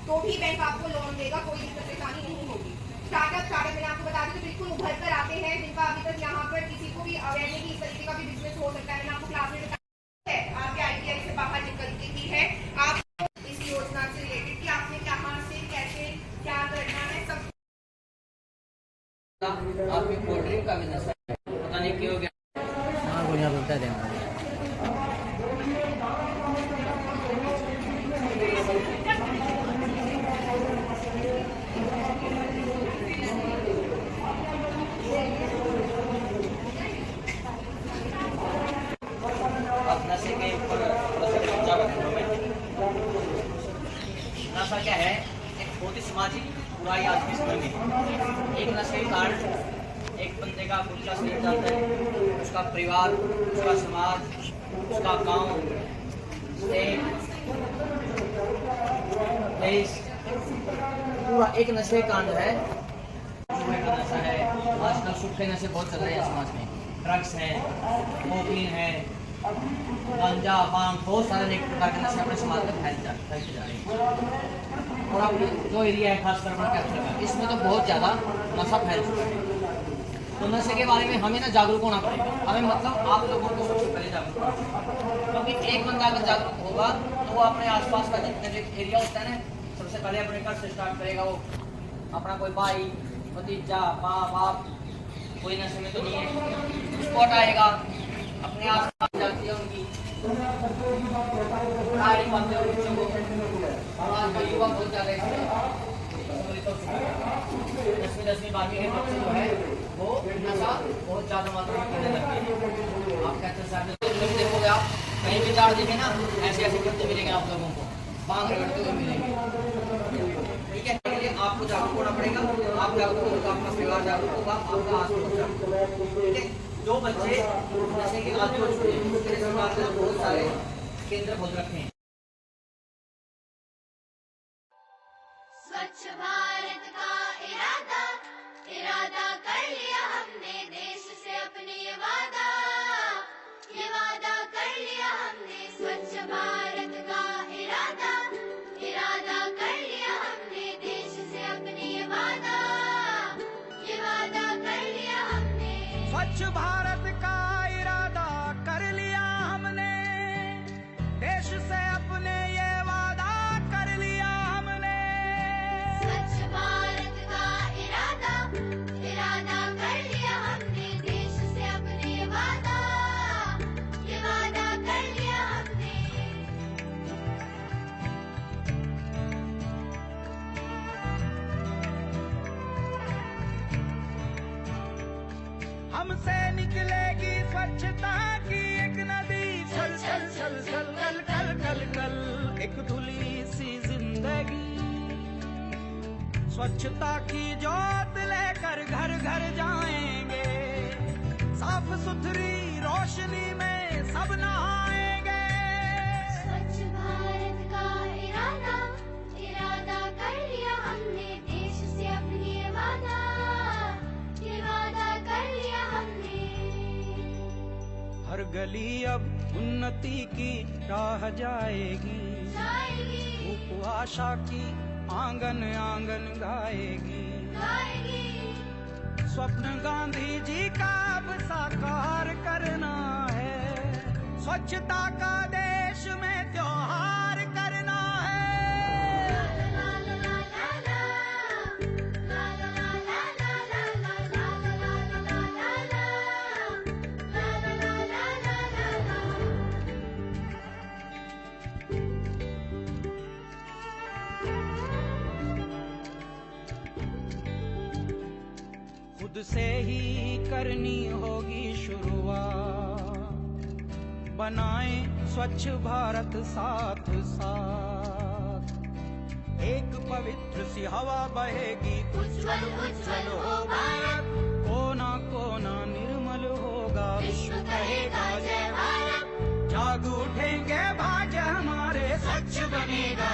तो भी बैंक आपको लोन देगा, कोई दिक्कत परेशानी नहीं होगी। स्टार्टअप मैंने आपको बता दी तो बिल्कुल उभर कर आते हैं, जिनका अभी तक यहाँ पर किसी को भी अवेयर नहीं कि इस तरीके का भी बिजनेस हो सकता है। मैंने आपको क्लास में बताया है, आपके ITI से बाहर निकल के भी है। आप इस योजना से रिलेटेड कि आपने कहाँ से कैसे क्या करना है सब। आपकी कोल्ड ड्रिंक का बिजनेस है, पता नहीं क्यों गया। हाँ बढ़िया बोलता है। नशा क्या है? एक बहुत ही सामाजिक बुराई आज के समय में। एक नशे के कारण एक बंदे का खुद का शरीर जाता है, उसका परिवार, उसका समाज, उसका गांव, देश पूरा एक नशे कांड है। नशा है आजकल, सूखे नशे बहुत चल रहे हैं समाज में। ड्रग्स है, कोकीन है, गांजा, भांग, बहुत सारे अनेक प्रकार के नशे अपने समाज में फैलते जा रहे हैं। और अब जो एरिया है खासकर अपना कैप्चर का, इसमें तो बहुत ज़्यादा नशा फैल चुका है। तो नशे के बारे में हमें ना जागरूक होना पड़ेगा। हमें मतलब आप लोगों को सबसे पहले जागरूक होना पड़ेगा, क्योंकि एक बंदा अगर जागरूक होगा तो वो अपने आसपास का जितने भी एरिया होता है ना, सबसे पहले अपने घर से स्टार्ट करेगा। वो अपना कोई भाई, भतीजा, माँ बाप कोई नशे में तो नहीं है, उसको हटाएगा। अपने आसपास जाती है उनकी पढ़ाई पाते हैं बच्चों को। आज का युवा बहुत ज़्यादा इसमें 10वीं 12वीं के बच्चे जो है वो नशा बहुत ज़्यादा मात्रा में करने लगते हैं। आप कहते हैं सर देखोगे, आप कहीं भी जा देंगे ना, ऐसे ऐसे करते मिलेंगे आप लोगों को, बांग रगड़ते हुए मिलेंगे। ठीक है, इसके लिए आपको जागरूक होना पड़ेगा। आप जागरूक होगा, आपका परिवार जागरूक होगा, आपका आसपास जागरूक होगा। ठीक है, जो बच्चे नशे के आदी हो चुके हैं उसके लिए सरकार ने बहुत सारे केंद्र खोल रखे हैं। स्वच्छ भारत का इरादा कर लिया हमने, देश से अपने ये वादा कर लिया हमने। स्वच्छ भारत का इरादा कर लिया हमने, देश से अपने ये वादा कर लिया हमने। स्वच्छ भारत का इरादा कर लिया हमने, देश से अपने ये वादा कर लिया हमने। स्वच्छ भारत का इरादा कर लिया हमने, देश से अपने वादा कर लिया हमने। हमसे निकलेगी स्वच्छता की एक नदी, छल छल छल छल कल कल कल कल एक धुली सी जिंदगी। स्वच्छता की जोत लेकर घर घर जाएंगे, साफ सुथरी रोशनी में सब नहाएंगे। स्वच्छ भारत का इरादा कर लिया हमने, देश से अपनी ये वादा कर लिया हमने। हर गली अब उन्नति की राह जाएगी, धूप आशा की आंगन आंगन गाएगी। स्वप्न गांधी जी का अब साकार करना है, स्वच्छता का देश में त्योहार करना है। खुद से ही करनी होगी शुरुआत, बनाएं स्वच्छ भारत साथ साथ। एक पवित्र सी हवा बहेगी, उज्ज्वल उज्ज्वल हो भारत, कोना कोना निर्मल होगा, विश्व कहेगा जय भारत। जाग उठेंगे भाग्य हमारे, स्वच्छ बनेगा